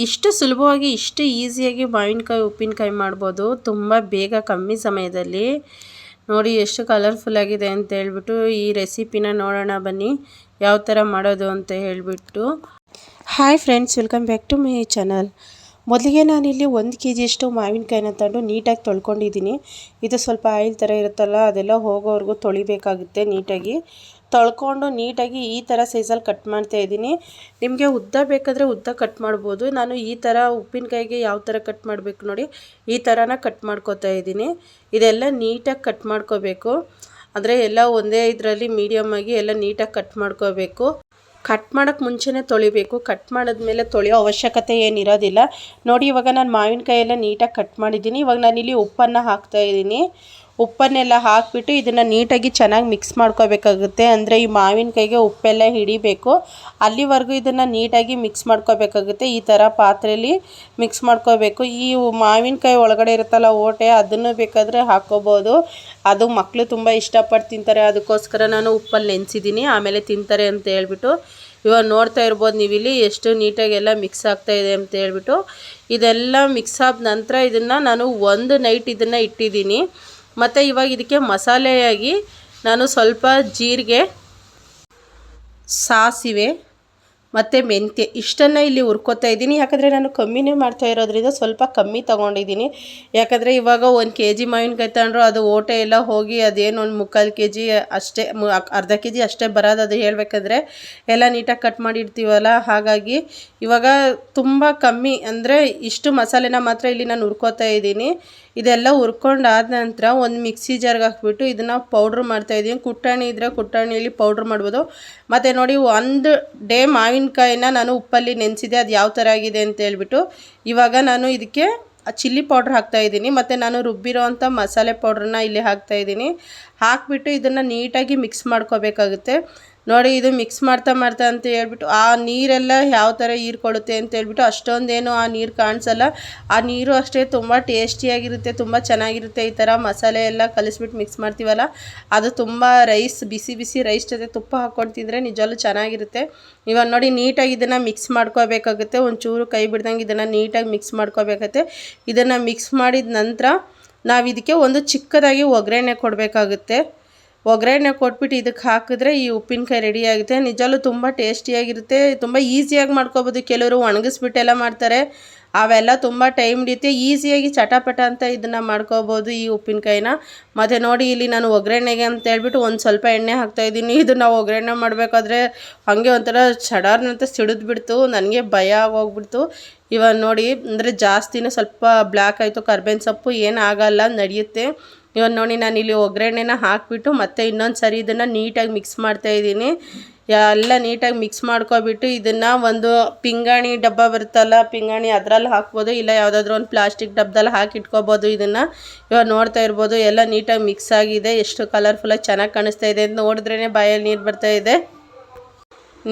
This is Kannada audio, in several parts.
ಇಷ್ಟು ಸುಲಭವಾಗಿ ಇಷ್ಟು ಈಸಿಯಾಗಿ ಮಾವಿನಕಾಯಿ ಉಪ್ಪಿನಕಾಯಿ ಮಾಡ್ಬೋದು ತುಂಬ ಬೇಗ ಕಮ್ಮಿ ಸಮಯದಲ್ಲಿ. ನೋಡಿ ಎಷ್ಟು ಕಲರ್ಫುಲ್ ಆಗಿದೆ ಅಂತ ಹೇಳ್ಬಿಟ್ಟು ಈ ರೆಸಿಪಿನ ನೋಡೋಣ ಬನ್ನಿ ಯಾವ ಥರ ಮಾಡೋದು ಅಂತ ಹೇಳ್ಬಿಟ್ಟು. Hi friends, welcome back to my channel. ಮೊದಲಿಗೆ ನಾನಿಲ್ಲಿ 1 kg ಅಷ್ಟು ಮಾವಿನಕಾಯಿನ ತಂದು ನೀಟಾಗಿ ತೊಳ್ಕೊಂಡಿದ್ದೀನಿ. ಇದು ಸ್ವಲ್ಪ ಆಯಿಲ್ ಥರ ಇರುತ್ತಲ್ಲ, ಅದೆಲ್ಲ ಹೋಗೋವರೆಗೂ ತೊಳಿಬೇಕಾಗುತ್ತೆ. ನೀಟಾಗಿ ತೊಳ್ಕೊಂಡು ನೀಟಾಗಿ ಈ ಥರ ಸೈಜಲ್ಲಿ ಕಟ್ ಮಾಡ್ತಾ ಇದ್ದೀನಿ. ನಿಮಗೆ ಉದ್ದ ಬೇಕಾದರೆ ಉದ್ದ ಕಟ್ ಮಾಡ್ಬೋದು. ನಾನು ಈ ಥರ ಉಪ್ಪಿನಕಾಯಿಗೆ ಯಾವ ಥರ ಕಟ್ ಮಾಡಬೇಕು ನೋಡಿ, ಈ ಥರನ ಕಟ್ ಮಾಡ್ಕೋತಾ ಇದ್ದೀನಿ. ಇದೆಲ್ಲ ನೀಟಾಗಿ ಕಟ್ ಮಾಡ್ಕೋಬೇಕು. ಅಂದರೆ ಎಲ್ಲ ಒಂದೇ ಇದರಲ್ಲಿ ಮೀಡಿಯಮ್ ಆಗಿ ಎಲ್ಲ ನೀಟಾಗಿ ಕಟ್ ಮಾಡ್ಕೋಬೇಕು. ಕಟ್ ಮಾಡೋಕ್ಕೆ ಮುಂಚೆನೇ ತೊಳಿಬೇಕು. ಕಟ್ ಮಾಡಿದ್ಮೇಲೆ ತೊಳೆಯೋ ಅವಶ್ಯಕತೆ ಏನಿರೋದಿಲ್ಲ. ನೋಡಿ, ಇವಾಗ ನಾನು ಮಾವಿನಕಾಯಿ ಎಲ್ಲ ನೀಟಾಗಿ ಕಟ್ ಮಾಡಿದ್ದೀನಿ. ಇವಾಗ ನಾನಿಲ್ಲಿ ಉಪ್ಪನ್ನು ಹಾಕ್ತಾಯಿದ್ದೀನಿ. ಉಪ್ಪನ್ನೆಲ್ಲ ಹಾಕಿಬಿಟ್ಟು ಇದನ್ನು ನೀಟಾಗಿ ಚೆನ್ನಾಗಿ ಮಿಕ್ಸ್ ಮಾಡ್ಕೋಬೇಕಾಗುತ್ತೆ. ಅಂದರೆ ಈ ಮಾವಿನಕಾಯಿಗೆ ಉಪ್ಪೆಲ್ಲ ಹಿಡಿಬೇಕು. ಅಲ್ಲಿವರೆಗೂ ಇದನ್ನು ನೀಟಾಗಿ ಮಿಕ್ಸ್ ಮಾಡ್ಕೋಬೇಕಾಗುತ್ತೆ. ಈ ಥರ ಪಾತ್ರೆಯಲ್ಲಿ ಮಿಕ್ಸ್ ಮಾಡ್ಕೋಬೇಕು. ಈ ಮಾವಿನಕಾಯಿ ಒಳಗಡೆ ಇರುತ್ತಲ್ಲ ಓಟೆ, ಅದನ್ನು ಬೇಕಾದರೆ ಹಾಕ್ಕೋಬೋದು. ಅದು ಮಕ್ಕಳು ತುಂಬ ಇಷ್ಟಪಟ್ಟು ತಿಂತಾರೆ. ಅದಕ್ಕೋಸ್ಕರ ನಾನು ಉಪ್ಪಲ್ಲಿ ನೆನೆಸಿದ್ದೀನಿ, ಆಮೇಲೆ ತಿಂತಾರೆ ಅಂತ ಹೇಳ್ಬಿಟ್ಟು. ಇವಾಗ ನೋಡ್ತಾ ಇರ್ಬೋದು ನೀವಿಲ್ಲಿ ಎಷ್ಟು ನೀಟಾಗಿ ಎಲ್ಲ ಮಿಕ್ಸ್ ಆಗ್ತಾಯಿದೆ ಅಂತ ಹೇಳ್ಬಿಟ್ಟು. ಇದೆಲ್ಲ ಮಿಕ್ಸ್ ಆದ ನಂತರ ಇದನ್ನು ನಾನು 1 ನೈಟ್ ಇದನ್ನು ಇಟ್ಟಿದ್ದೀನಿ. ಮತ್ತು ಇವಾಗ ಇದಕ್ಕೆ ಮಸಾಲೆಯಾಗಿ ನಾನು ಸ್ವಲ್ಪ ಜೀರಿಗೆ, ಸಾಸಿವೆ ಮತ್ತು ಮೆಂತ್ಯ ಇಷ್ಟನ್ನು ಇಲ್ಲಿ ಹುರ್ಕೋತಾ ಇದ್ದೀನಿ. ಯಾಕಂದರೆ ನಾನು ಕಮ್ಮಿನೇ ಮಾಡ್ತಾ ಇರೋದ್ರಿಂದ ಸ್ವಲ್ಪ ಕಮ್ಮಿ ತೊಗೊಂಡಿದ್ದೀನಿ. ಯಾಕಂದರೆ ಇವಾಗ 1 kg ಮಾವಿನಕಾಯಿ ತಗೊಂಡ್ರು ಅದು ಓಟೆ ಎಲ್ಲ ಹೋಗಿ ಅದೇನು ಒಂದು 3/4 kg ಅಷ್ಟೇ, ಅರ್ಧ kg ಅಷ್ಟೇ ಬರೋದು. ಅದು ಹೇಳಬೇಕಂದ್ರೆ ಎಲ್ಲ ನೀಟಾಗಿ ಕಟ್ ಮಾಡಿರ್ತೀವಲ್ಲ, ಹಾಗಾಗಿ ಇವಾಗ ತುಂಬ ಕಮ್ಮಿ ಅಂದರೆ ಇಷ್ಟು ಮಸಾಲೆನ ಮಾತ್ರ ಇಲ್ಲಿ ನಾನು ಹುರ್ಕೋತಾ ಇದ್ದೀನಿ. ಇದೆಲ್ಲ ಹುರ್ಕೊಂಡಾದ ನಂತರ ಒಂದು ಮಿಕ್ಸಿ ಜಾರ್ಗೆ ಹಾಕ್ಬಿಟ್ಟು ಇದನ್ನು ಪೌಡ್ರ್ ಮಾಡ್ತಾಯಿದ್ದೀನಿ. ಕುಟ್ಟಾಣಿ ಇದ್ದರೆ ಕುಟ್ಟಾಣಿಯಲ್ಲಿ ಪೌಡ್ರ್ ಮಾಡ್ಬೋದು. ಮತ್ತು ನೋಡಿ, 1 ಡೇ ಮಾವಿನಕಾಯಿನ ನಾನು ಉಪ್ಪಲ್ಲಿ ನೆನೆಸಿದೆ, ಅದು ಯಾವ ಥರ ಆಗಿದೆ ಅಂತ ಹೇಳ್ಬಿಟ್ಟು. ಇವಾಗ ನಾನು ಇದಕ್ಕೆ ಚಿಲ್ಲಿ ಪೌಡ್ರ್ ಹಾಕ್ತಾಯಿದ್ದೀನಿ. ಮತ್ತು ನಾನು ರುಬ್ಬಿರೋ ಅಂಥ ಮಸಾಲೆ ಪೌಡ್ರನ್ನ ಇಲ್ಲಿ ಹಾಕ್ತಾಯಿದ್ದೀನಿ. ಹಾಕಿಬಿಟ್ಟು ಇದನ್ನು ನೀಟಾಗಿ ಮಿಕ್ಸ್ ಮಾಡ್ಕೋಬೇಕಾಗುತ್ತೆ. ನೋಡಿ, ಇದು ಮಿಕ್ಸ್ ಮಾಡ್ತಾ ಅಂತ ಹೇಳ್ಬಿಟ್ಟು ಆ ನೀರೆಲ್ಲ ಯಾವ ಥರ ಹೀರ್ಕೊಳ್ಳುತ್ತೆ ಅಂತ ಹೇಳ್ಬಿಟ್ಟು ಅಷ್ಟೊಂದೇನು ಆ ನೀರು ಕಾಣಿಸಲ್ಲ. ಆ ನೀರು ಅಷ್ಟೇ ತುಂಬ ಟೇಸ್ಟಿಯಾಗಿರುತ್ತೆ, ತುಂಬ ಚೆನ್ನಾಗಿರುತ್ತೆ. ಈ ಥರ ಮಸಾಲೆ ಎಲ್ಲ ಕಲಿಸ್ಬಿಟ್ಟು ಮಿಕ್ಸ್ ಮಾಡ್ತೀವಲ್ಲ, ಅದು ತುಂಬ ಬಿಸಿ ಬಿಸಿ ರೈಸ್ ಜೊತೆ ತುಪ್ಪ ಹಾಕ್ಕೊಂಡು ತಿಂದರೆ ನಿಜವಲ್ಲೂ ಚೆನ್ನಾಗಿರುತ್ತೆ. ಇವಾಗ ನೋಡಿ, ನೀಟಾಗಿ ಇದನ್ನು ಮಿಕ್ಸ್ ಮಾಡ್ಕೋಬೇಕಾಗುತ್ತೆ. ಒಂಚೂರು ಕೈ ಬಿಡ್ದಂಗೆ ಇದನ್ನು ನೀಟಾಗಿ ಮಿಕ್ಸ್ ಮಾಡ್ಕೋಬೇಕಾಗುತ್ತೆ. ಇದನ್ನು ಮಿಕ್ಸ್ ಮಾಡಿದ ನಂತರ ನಾವು ಇದಕ್ಕೆ ಒಂದು ಚಿಕ್ಕದಾಗಿ ಒಗ್ಗರಣೆ ಕೊಡಬೇಕಾಗುತ್ತೆ. ಒಗ್ಗರಣೆ ಕೊಟ್ಬಿಟ್ಟು ಇದಕ್ಕೆ ಹಾಕಿದ್ರೆ ಈ ಉಪ್ಪಿನಕಾಯಿ ರೆಡಿ ಆಗುತ್ತೆ. ನಿಜವಲ್ಲೂ ತುಂಬ ಟೇಸ್ಟಿಯಾಗಿರುತ್ತೆ, ತುಂಬ ಈಸಿಯಾಗಿ ಮಾಡ್ಕೊಬೋದು. ಕೆಲವರು ಒಣಗಿಸ್ಬಿಟ್ಟೆಲ್ಲ ಮಾಡ್ತಾರೆ, ಅವೆಲ್ಲ ತುಂಬ ಟೈಮ್ ಹಿಡಿಯುತ್ತೆ. ಈಸಿಯಾಗಿ ಚಟಾಪಟ ಅಂತ ಇದನ್ನು ಮಾಡ್ಕೋಬೋದು ಈ ಉಪ್ಪಿನಕಾಯಿನ. ಮತ್ತು ನೋಡಿ, ಇಲ್ಲಿ ನಾನು ಒಗ್ಗರಣೆಗೆ ಅಂತ ಹೇಳ್ಬಿಟ್ಟು ಒಂದು ಸ್ವಲ್ಪ ಎಣ್ಣೆ ಹಾಕ್ತಾಯಿದ್ದೀನಿ. ಇದು ನಾವು ಒಗ್ಗರಣೆ ಮಾಡಬೇಕಾದ್ರೆ ಹಾಗೆ ಒಂಥರ ಚಡಾರ್ನಂತ ಸಿಡಿದ್ಬಿಡ್ತು, ನನಗೆ ಭಯ ಆಗೋಗ್ಬಿಡ್ತು. ಇವಾಗ ನೋಡಿ, ಅಂದರೆ ಜಾಸ್ತಿನೇ ಸ್ವಲ್ಪ ಬ್ಲ್ಯಾಕ್ ಆಯಿತು. ಕರ್ಬೇವಿನ ಸೊಪ್ಪು ಏನಾಗಲ್ಲ, ನಡೆಯುತ್ತೆ. ಇವಾಗ ನೋಡಿ, ನಾನು ಇಲ್ಲಿ ಒಗ್ಗರಣೆನ ಹಾಕಿಬಿಟ್ಟು ಮತ್ತೆ ಇನ್ನೊಂದು ಸರಿ ಇದನ್ನು ನೀಟಾಗಿ ಮಿಕ್ಸ್ ಮಾಡ್ತಾಯಿದ್ದೀನಿ. ಎಲ್ಲ ನೀಟಾಗಿ ಮಿಕ್ಸ್ ಮಾಡ್ಕೊಬಿಟ್ಟು ಇದನ್ನು ಒಂದು ಪಿಂಗಾಣಿ ಡಬ್ಬ ಬರುತ್ತಲ್ಲ, ಪಿಂಗಾಣಿ ಅದರಲ್ಲಿ ಹಾಕ್ಬೋದು, ಇಲ್ಲ ಯಾವುದಾದ್ರೂ ಒಂದು ಪ್ಲಾಸ್ಟಿಕ್ ಡಬ್ಬದಲ್ಲಿ ಹಾಕಿ ಇಟ್ಕೋಬೋದು. ಇದನ್ನು ಇವಾಗ ನೋಡ್ತಾ ಇರ್ಬೋದು, ಎಲ್ಲ ನೀಟಾಗಿ ಮಿಕ್ಸ್ ಆಗಿದೆ. ಎಷ್ಟು ಕಲರ್ಫುಲ್ಲಾಗಿ ಚೆನ್ನಾಗಿ ಕಾಣಿಸ್ತಾ ಇದೆ ಅಂತ ನೋಡಿದ್ರೇ ಬಾಯಲ್ಲಿ ನೀರು ಬರ್ತಾಯಿದೆ.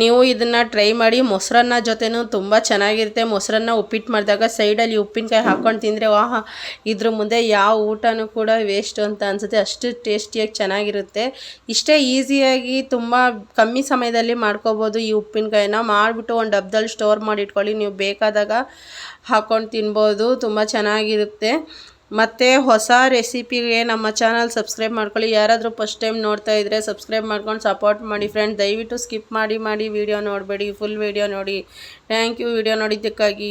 ನೀವು ಇದನ್ನು ಟ್ರೈ ಮಾಡಿ. ಮೊಸರನ್ನ ಜೊತೆನೂ ತುಂಬ ಚೆನ್ನಾಗಿರುತ್ತೆ. ಮೊಸರನ್ನ ಉಪ್ಪಿಟ್ಟು ಮಾಡಿದಾಗ ಸೈಡಲ್ಲಿ ಉಪ್ಪಿನಕಾಯಿ ಹಾಕ್ಕೊಂಡು ತಿಂದರೆ ವಾಹ, ಇದ್ರ ಮುಂದೆ ಯಾವ ಊಟನೂ ಕೂಡ ವೇಸ್ಟು ಅಂತ ಅನಿಸುತ್ತೆ. ಅಷ್ಟು ಟೇಸ್ಟಿಯಾಗಿ ಚೆನ್ನಾಗಿರುತ್ತೆ. ಇಷ್ಟೇ ಈಸಿಯಾಗಿ ತುಂಬ ಕಮ್ಮಿ ಸಮಯದಲ್ಲಿ ಮಾಡ್ಕೋಬೋದು. ಈ ಉಪ್ಪಿನಕಾಯಿನ ಮಾಡಿಬಿಟ್ಟು ಒಂದು ಡಬ್ಬದಲ್ಲಿ ಸ್ಟೋರ್ ಮಾಡಿ ಇಟ್ಕೊಳ್ಳಿ, ನೀವು ಬೇಕಾದಾಗ ಹಾಕ್ಕೊಂಡು ತಿನ್ಬೋದು. ತುಂಬ ಚೆನ್ನಾಗಿರುತ್ತೆ. ಮತ್ತು ಹೊಸ ರೆಸಿಪಿಗೆ ನಮ್ಮ ಚಾನಲ್ ಸಬ್ಸ್ಕ್ರೈಬ್ ಮಾಡ್ಕೊಳ್ಳಿ. ಯಾರಾದರೂ ಫಸ್ಟ್ ಟೈಮ್ ನೋಡ್ತಾ ಇದ್ದರೆ ಸಬ್ಸ್ಕ್ರೈಬ್ ಮಾಡ್ಕೊಂಡು ಸಪೋರ್ಟ್ ಮಾಡಿ ಫ್ರೆಂಡ್. ದಯವಿಟ್ಟು ಸ್ಕಿಪ್ ಮಾಡಿ ವೀಡಿಯೋ ನೋಡಬೇಡಿ, ಫುಲ್ ವೀಡಿಯೋ ನೋಡಿ. Thank you video ನೋಡಿದ್ದಕ್ಕಾಗಿ.